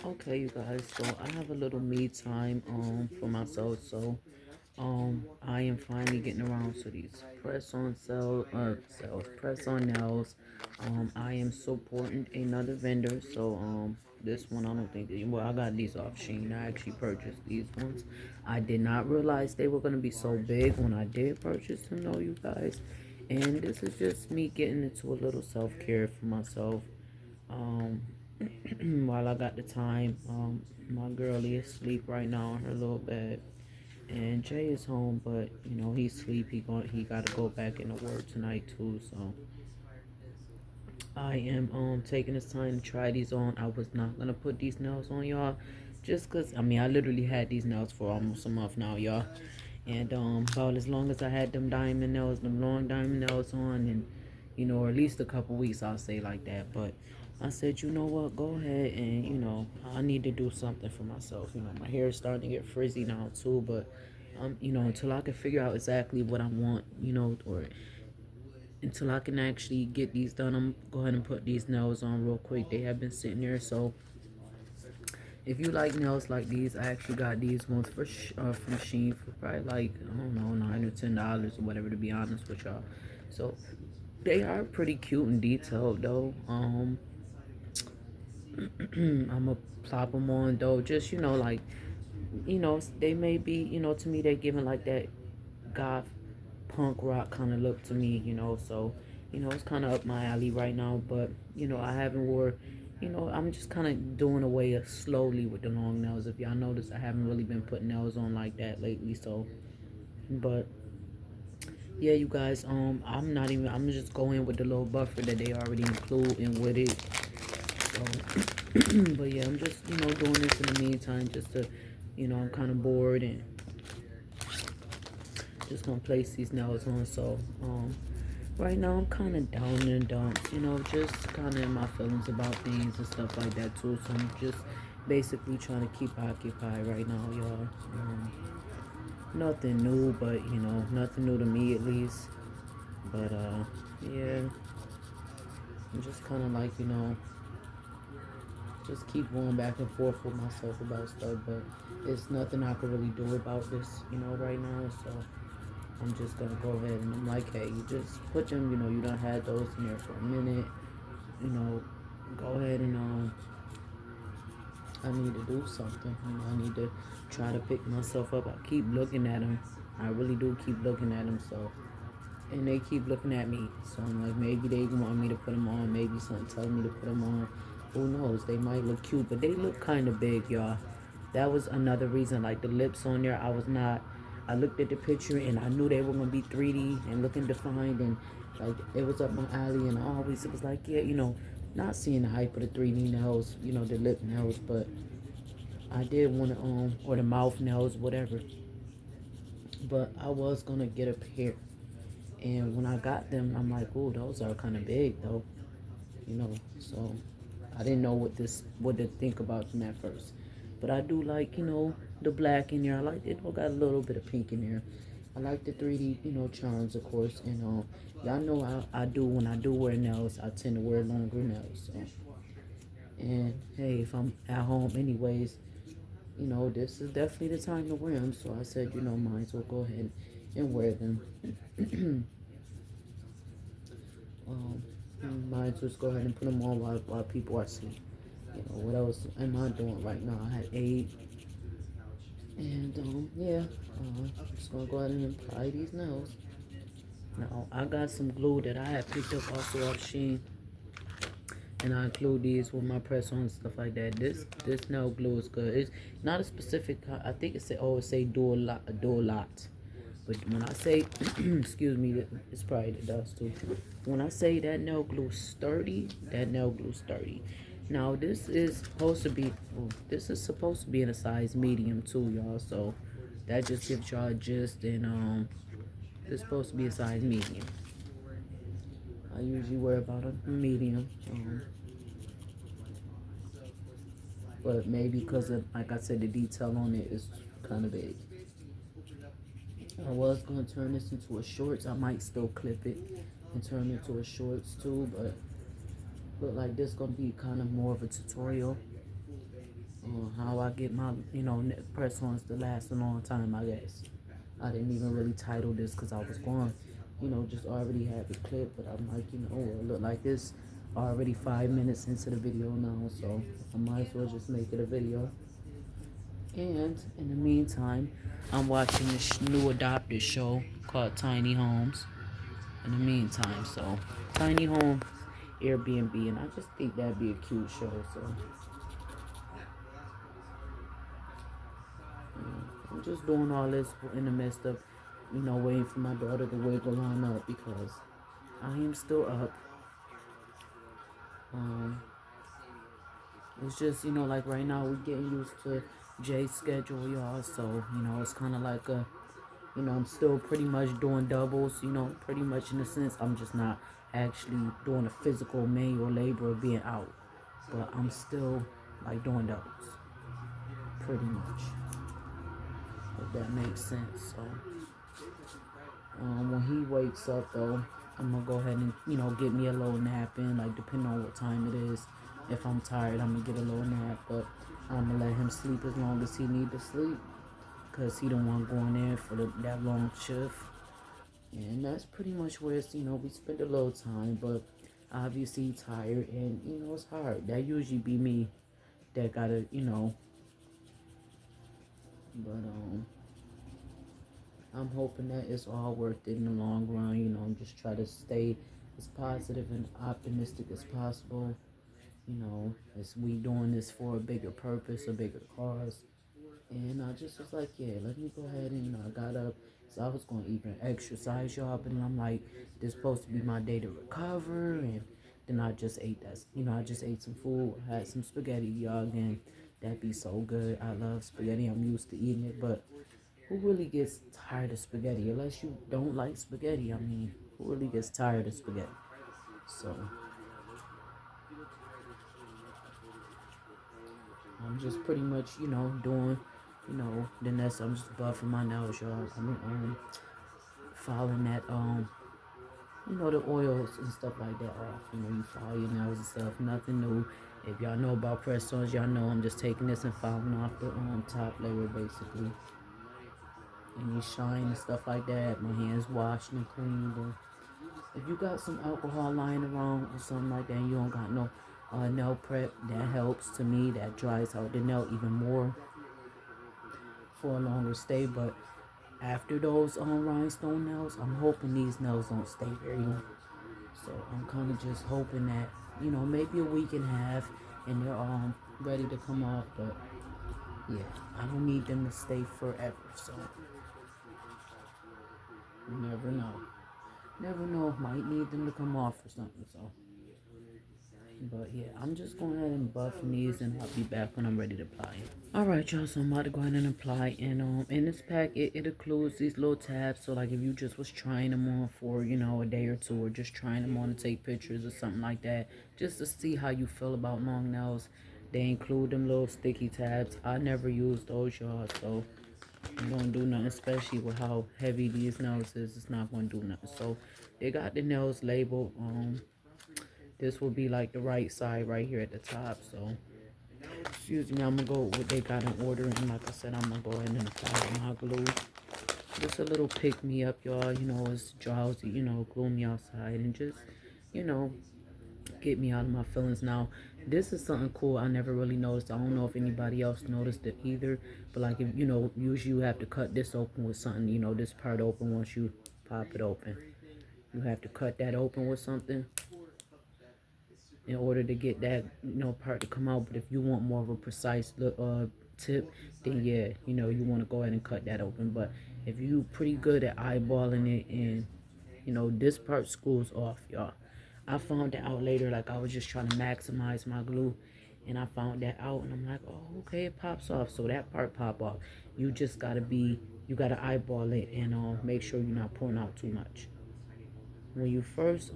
Okay, you guys, so I have a little me time for myself. So I am finally getting around to these press on nails. I am supporting another vendor. So this one I don't think well, I got these off Sheen. I actually purchased these ones. I did not realize they were gonna be so big when I did purchase them though, you guys. And this is just me getting into a little self-care for myself. Um while I got the time. My girlie is asleep right now in her little bed, and Jay is home, but he's asleep. He got to go back into work tonight too. So I am taking this time to try these on. I was not gonna put these nails on, y'all, just cause I literally had these nails for almost a month now, y'all, and about as long as I had them diamond nails, them long diamond nails on, and or at least a couple weeks, I'll say like that. But I said, you know what, go ahead, and I need to do something for myself. My hair is starting to get frizzy now too, but until I can figure out exactly what I want, or until I can actually get these done, I'm go ahead and put these nails on real quick. They have been sitting there, so if you like nails like these, I actually got these ones from Sheen for probably like I don't know $9 or $10 or whatever. To be honest with y'all, so they are pretty cute and detailed though. I'm gonna plop them on though, just like they may be to me they're giving like that goth punk rock kind of look to me, so it's kind of up my alley right now, but I haven't wore I'm just kind of doing away slowly with the long nails. If y'all notice, I haven't really been putting nails on like that lately, so but yeah, you guys, I'm just going with the little buffer that they already include in with it. So but yeah, I'm just doing this in the meantime, just to I'm kind of bored, and just gonna place these nails on. So right now I'm kind of down in the dumps, just kind of in my feelings about things and stuff like that too. So I'm just basically trying to keep occupied right now, y'all. Nothing new, but nothing new to me at least. But yeah, I'm just kind of like just keep going back and forth with myself about stuff. But it's nothing I can really do about this, right now. So I'm just gonna go ahead and I'm like, hey, you just put them, you don't have those in there for a minute, you know, go ahead and I need to do something. I need to try to pick myself up. I keep looking at them. I really do keep looking at them. So, and they keep looking at me. So I'm like, maybe they want me to put them on. Maybe something telling me to put them on. Who knows? They might look cute, but they look kind of big, y'all. That was another reason. Like the lips on there, I was not. I looked at the picture and I knew they were gonna be 3D and looking defined, and like it was up my alley. And I always it was like, yeah, not seeing the hype of the 3D nails, the lip nails, but I did want to or the mouth nails, whatever. But I was gonna get a pair, and when I got them, I'm like, oh, those are kind of big though, So I didn't know what to think about them at first. But I do like, the black in there. I like it. Got a little bit of pink in there. I like the 3D, charms, of course. And y'all know I do when I do wear nails. I tend to wear longer nails. So. And hey, if I'm at home anyways, this is definitely the time to wear them. So I said, might as well go ahead and wear them. um, might as well just go ahead and put them on while people are asleep. What else am I doing right now? I had ate, and yeah, I'm just gonna go ahead and apply these nails. Now I got some glue that I had picked up also off Sheen, and I include these with my press on and stuff like that. This nail glue is good. It's not a specific. I think it say dual lot. But when I say, excuse me, it's probably the dust too. When I say that nail glue sturdy, that nail glue sturdy. Now this is supposed to be in a size medium too, y'all. So that just gives y'all a gist, and it's supposed to be a size medium. I usually wear about a medium, but maybe because of, like I said, the detail on it is kind of big. I was gonna turn this into a shorts. I might still clip it and turn it into a shorts too, but look like this gonna be kind of more of a tutorial. how I get my, press ons to last a long time, I guess. I didn't even really title this because I was going, just already have it clipped, but I'm like, it look like this already 5 minutes into the video now, so I might as well just make it a video. And in the meantime, I'm watching this new adopted show called Tiny Homes. In the meantime, so Tiny Home Airbnb, and I just think that'd be a cute show. So I'm just doing all this in the midst of, waiting for my daughter to wiggle on up because I am still up. Um, it's just like right now we're getting used to Jay's schedule, y'all. So it's kind of like I'm still pretty much doing doubles. Pretty much in a sense, I'm just not actually doing a physical manual labor of being out, but I'm still like doing doubles, pretty much. If that makes sense. So when he wakes up though, I'm gonna go ahead and get me a little nap in, like depending on what time it is. If I'm tired, I'm gonna get a little nap, but I'm gonna let him sleep as long as he need to sleep, cause he don't want going in for that long shift. And that's pretty much where it's, we spend a little time, but obviously tired and it's hard. That usually be me that gotta, but I'm hoping that it's all worth it in the long run. Just try to stay as positive and optimistic as possible. As we doing this for a bigger purpose, a bigger cause. And I just was like, yeah, let me go ahead and I got up. So I was going to even exercise, y'all. But then I'm like, this is supposed to be my day to recover. And then I just ate that. I just ate some food. I had some spaghetti, y'all. Again, that'd be so good. I love spaghetti. I'm used to eating it. But who really gets tired of spaghetti? Unless you don't like spaghetti. I mean, who really gets tired of spaghetti? So I'm just pretty much, doing, the next. I'm just buffing my nails, y'all. I mean, filing that, the oils and stuff like that off. You file your nails and stuff. Nothing new. If y'all know about press-ons, y'all know I'm just taking this and filing off the top layer, basically. Any shine and stuff like that. My hands washed and cleaned. And if you got some alcohol lying around or something like that, and you don't got no nail prep, that helps to me. That dries out the nail even more for a longer stay. But after those rhinestone nails, I'm hoping these nails don't stay very long. So I'm kind of just hoping that, maybe a week and a half and they're ready to come off. But yeah, I don't need them to stay forever. So you never know. Never know. Might need them to come off or something. So, but yeah, I'm just going ahead and buffing these and I'll be back when I'm ready to apply it. Alright, y'all, so I'm about to go ahead and apply. And in this pack, it includes these little tabs. So like if you just was trying them on for, a day or two, or just trying them on to take pictures or something like that, just to see how you feel about long nails, they include them little sticky tabs. I never use those, y'all, so it don't do nothing, especially with how heavy these nails is. It's not going to do nothing. So they got the nails labeled. This will be like the right side right here at the top. So excuse me, I'm gonna go with what they got in order, and like I said, I'm gonna go ahead and apply my glue. Just a little pick me up, y'all. It's drowsy, gloomy outside, and just, you know, get me out of my feelings. Now, this is something cool I never really noticed. I don't know if anybody else noticed it either, but like if usually you have to cut this open with something. This part open once you pop it open. You have to cut that open with something in order to get that part to come out. But if you want more of a precise tip, then yeah, you want to go ahead and cut that open. But if you pretty good at eyeballing it, and this part screws off, y'all. I found that out later. Like I was just trying to maximize my glue, and I found that out, and I'm like, oh, okay, it pops off. So that part pop off. You gotta eyeball it and make sure you're not pouring out too much. When you first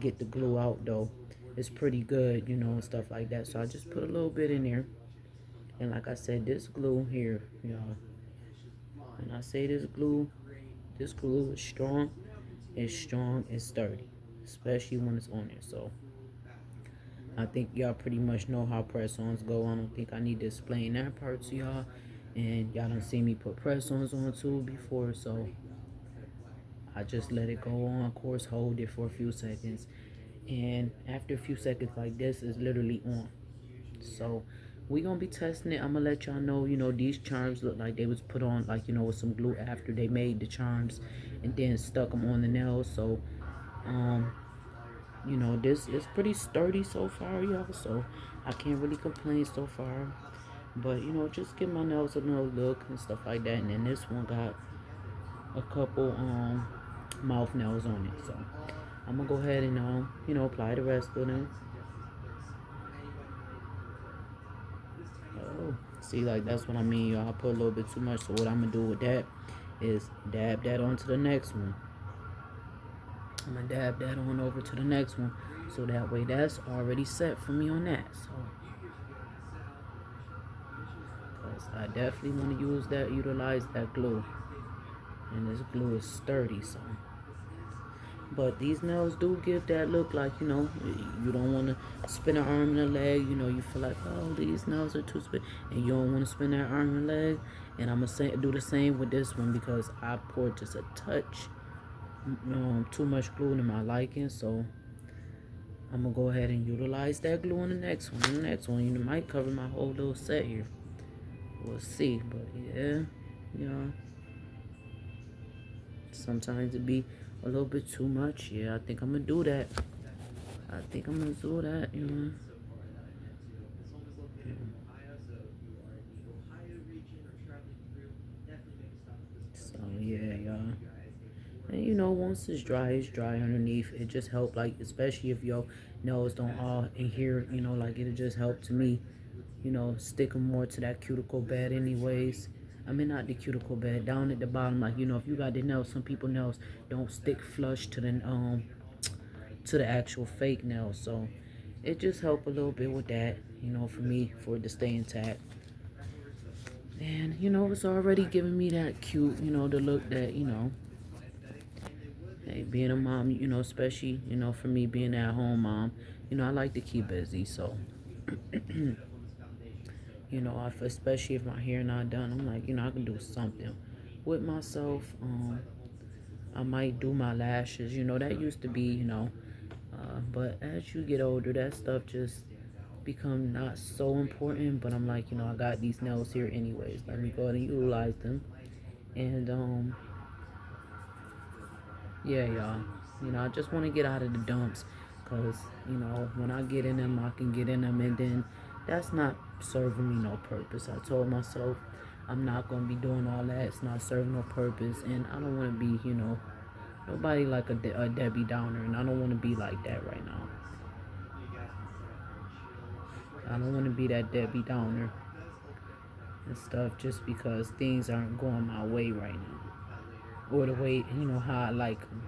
get the glue out though, it's pretty good, and stuff like that. So I just put a little bit in there. And like I said, this glue here, y'all, when I say this glue is strong and sturdy, especially when it's on there. So I think y'all pretty much know how press-ons go. I don't think I need to explain that part to y'all. And y'all done seen me put press-ons on too before, so I just let it go on. Of course, hold it for a few seconds. And after a few seconds like this, it's literally on. So we gonna be testing it. I'm gonna let y'all know, these charms look like they was put on like, with some glue after they made the charms and then stuck them on the nails. So, um, this is pretty sturdy so far, y'all. So I can't really complain so far. But, just give my nails a little look and stuff like that. And then this one got a couple, mouth nails on it. So I'm gonna go ahead and, apply the rest of them. Oh, see, like that's what I mean, y'all. I put a little bit too much. So what I'm gonna do with that is dab that onto the next one. I'm gonna dab that on over to the next one, so that way that's already set for me on that. So, cause I definitely want to utilize that glue, and this glue is sturdy. So, but these nails do give that look like, you don't want to spin an arm and a leg. You feel like, oh, these nails are too spin, and you don't want to spin that arm and leg. And I'm gonna do the same with this one because I poured just a touch, too much glue to my liking. So I'm gonna go ahead and utilize that glue on the next one. The next one, might cover my whole little set here. We'll see, but yeah, sometimes it be a little bit too much. Yeah, I think I'm gonna do that. I think I'm gonna do that. So yeah, y'all. And once it's dry underneath. It just help, like, especially if your nails don't all adhere. Like it'll just help to me. Stick them more to that cuticle bed, anyways. I mean, not the cuticle bed, down at the bottom. Like, if you got the nails, some people nails don't stick flush to the actual fake nails. So it just help a little bit with that. For me, for it to stay intact. And it's already giving me that cute, the look that hey, being a mom, especially, for me being at home mom, I like to keep busy. So, especially if my hair not done, I'm like, I can do something with myself. I might do my lashes. That used to be, but as you get older, that stuff just become not so important. But I'm like, I got these nails here anyways. Let me go ahead and utilize them. And yeah, y'all. I just want to get out of the dumps, cause when I get in them, I can get in them, and then that's not serving me no purpose. I told myself I'm not gonna be doing all that. It's not serving no purpose, and I don't want to be, nobody like a Debbie Downer, and I don't want to be like that right now. I don't want to be that Debbie Downer and stuff just because things aren't going my way right now, or the way how I like them.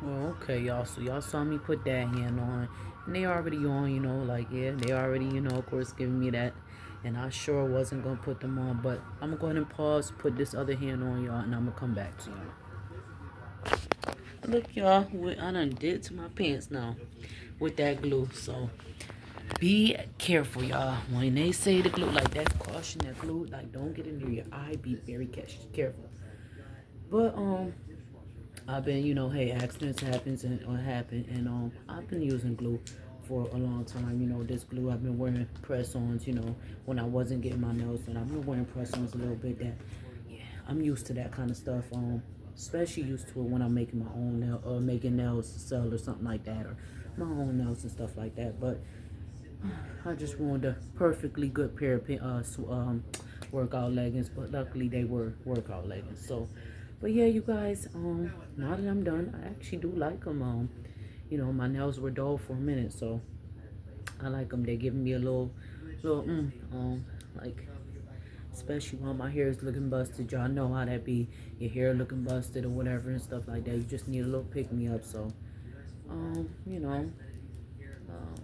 Well, okay, y'all. So y'all saw me put that hand on, and they already on. Like, yeah, they already, of course, giving me that. And I sure wasn't gonna put them on, but I'm gonna go ahead and pause, put this other hand on, y'all, and I'm gonna come back to y'all. Look, y'all, what I done did to my pants now with that glue. So be careful, y'all. When they say the glue, like, that's caution, that glue, like, don't get into your eye. Be very careful. But I've been, hey, accidents happens and or happen, and I've been using glue for a long time. This glue I've been wearing press-ons. When I wasn't getting my nails done, I've been wearing press-ons a little bit. That, yeah, I'm used to that kind of stuff. Especially used to it when I'm making my own nail or making nails to sell or something like that, or my own nails and stuff like that. But I just wanted a perfectly good pair of workout leggings, but luckily they were workout leggings. So, but yeah, you guys, now that I'm done, I actually do like them. My nails were dull for a minute, so I like them. They're giving me a little, like, especially when my hair is looking busted. Y'all know how that be. Your hair looking busted or whatever and stuff like that. You just need a little pick me up. So, um, you know, um,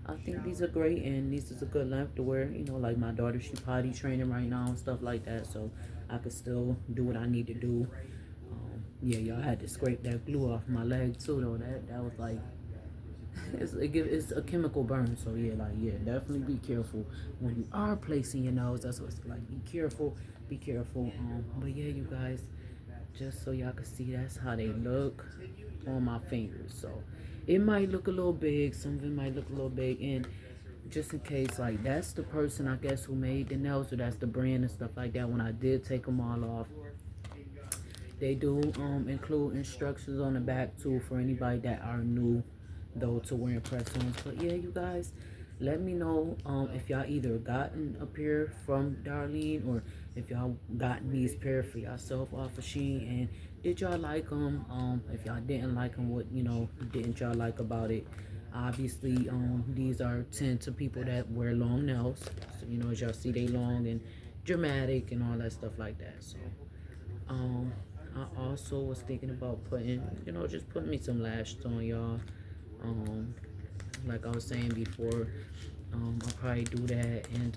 I think these are great, and these is a good length to wear. Like my daughter, she potty training right now and stuff like that, so I could still do what I need to do. Yeah, y'all had to scrape that glue off my leg too, though. That was like, it's a chemical burn. So yeah, like yeah, definitely be careful when you are placing your nose. That's what's like. Be careful, be careful. But yeah, you guys, just so y'all can see, that's how they look on my fingers. So it might look a little big. Some of it might look a little big, and just in case, like that's the person I guess who made the nails, or that's the brand and stuff like that. When I did take them all off, they do include instructions on the back too for anybody that are new though to wearing press-ons. But yeah, you guys, let me know if y'all either gotten a pair from Darlene, or if y'all gotten these pair for yourself off of Shein, and did y'all like them? If y'all didn't like them, what didn't y'all like about it? Obviously, these are tend to people that wear long nails. So, as y'all see, they long and dramatic and all that stuff like that. So um, I also was thinking about putting, just putting me some lashes on, y'all. Um, like I was saying before, I'll probably do that, and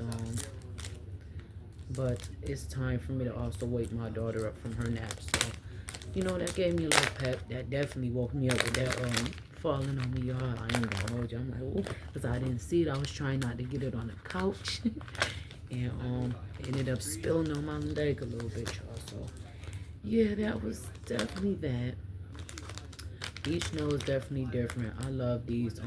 but it's time for me to also wake my daughter up from her nap. So, that gave me a little pep. That definitely woke me up with that falling on me, y'all. I ain't gonna hold you. I'm like, ooh, because I didn't see it. I was trying not to get it on the couch, and ended up spilling on my leg a little bit, y'all. So yeah, that was definitely that. Each nail is definitely different. I love these.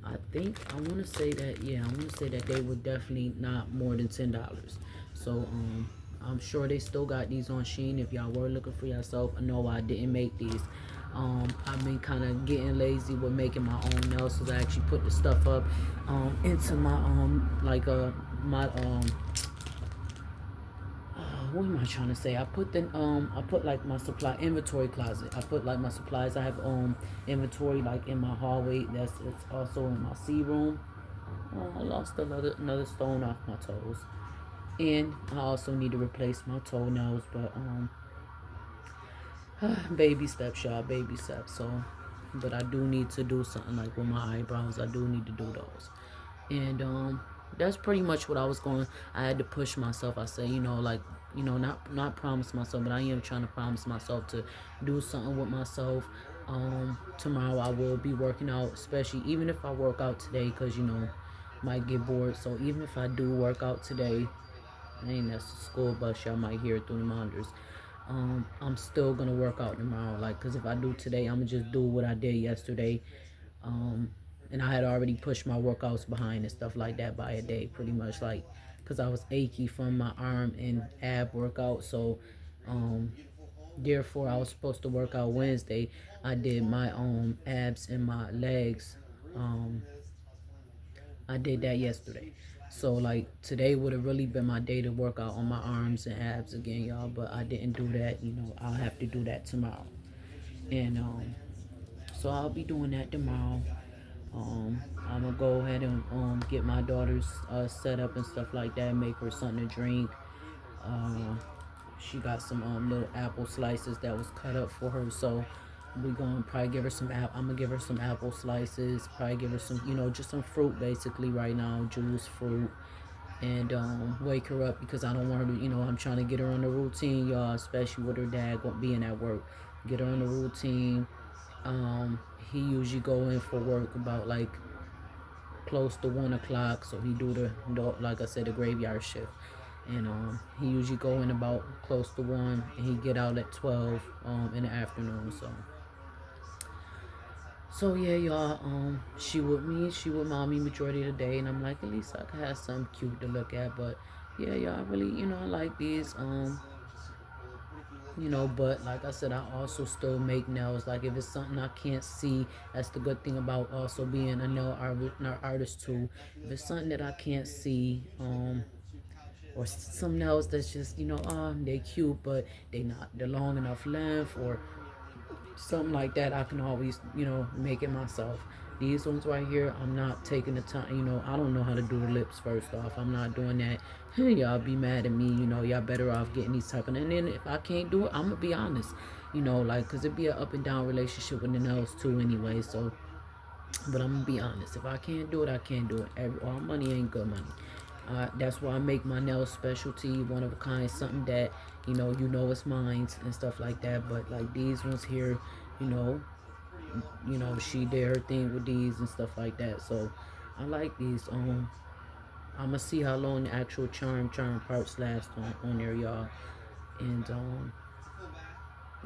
I think I want to say that, yeah, I want to say that they were definitely not more than $10. So I'm sure they still got these on Shein if y'all were looking for yourself. I know I didn't make these. I've been kind of getting lazy with making my own nails, so I actually put the stuff up into my my what am I trying to say? I put like my supply inventory closet. I put like my supplies. I have inventory like in my hallway. It's also in my C room. I lost another stone off my toes, and I also need to replace my toenails. But baby steps, y'all, baby steps. So, but I do need to do something like with my eyebrows. I do need to do those, and that's pretty much what I was going. I had to push myself. I say, like, not promise myself, but I am trying to promise myself to do something with myself. Tomorrow I will be working out, especially even if I work out today, because might get bored. So even if I do work out today, and that's the school bus, y'all might hear it through the monitors. I'm still gonna work out tomorrow, like, cause if I do today, I'm gonna just do what I did yesterday. Um, and I had already pushed my workouts behind and stuff like that by a day, pretty much, like, cause I was achy from my arm and ab workout. So, um, therefore, I was supposed to work out Wednesday. I did my abs and my legs. Um, I did that yesterday. So like today would have really been my day to work out on my arms and abs again, y'all. But I didn't do that. I'll have to do that tomorrow. And so I'll be doing that tomorrow. I'm gonna go ahead and get my daughter's set up and stuff like that. Make her something to drink. Uh, she got some little apple slices that was cut up for her. So we gonna probably give her some I'm gonna give her some apple slices. Probably give her some, just some fruit basically right now, juice, fruit, and wake her up because I don't want her to, I'm trying to get her on the routine, y'all, especially with her dad being at work. Get her on the routine. He usually go in for work about like close to 1 o'clock, so he do like I said, the graveyard shift, and he usually go in about close to 1, and he get out at 12 in the afternoon. So yeah, y'all, she with me, she with mommy majority of the day, and I'm like, at least I can have something cute to look at. But yeah, y'all, really, I like these. But like I said, I also still make nails. Like if it's something I can't see, that's the good thing about also being a nail artist too. If it's something that I can't see, or some nails that's just, they cute, but they're long enough length, or something like that, I can always, make it myself. These ones right here, I'm not taking the time, I don't know how to do the lips first off. I'm not doing that. Y'all be mad at me, y'all better off getting these type of, and then if I can't do it, I'm gonna be honest, like, cause it'd be an up and down relationship with the nails too anyway. So, but I'm gonna be honest, if I can't do it, I can't do it. All money ain't good money. That's why I make my nails specialty, one of a kind, something that it's mine and stuff like that. But like these ones here, you know, she did her thing with these and stuff like that. So I like these. I'm gonna see how long the actual charm parts last on there, y'all. And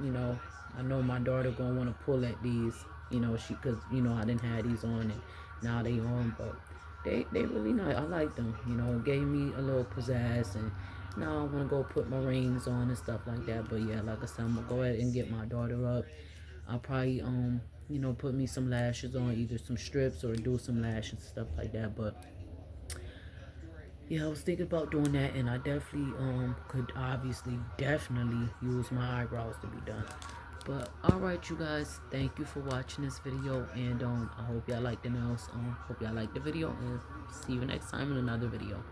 you know, I know my daughter gonna want to pull at these. Cause I didn't have these on and now they on, but they really nice. I like them. It gave me a little pizzazz, and now I want to go put my rings on and stuff like that. But yeah, like I said, I'm gonna go ahead and get my daughter up. I'll probably put me some lashes on, either some strips or do some lashes and stuff like that. But yeah, I was thinking about doing that, and I definitely could obviously definitely use my eyebrows to be done. But alright, you guys, thank you for watching this video, and I hope y'all liked the nails. Hope y'all liked the video, and see you next time in another video.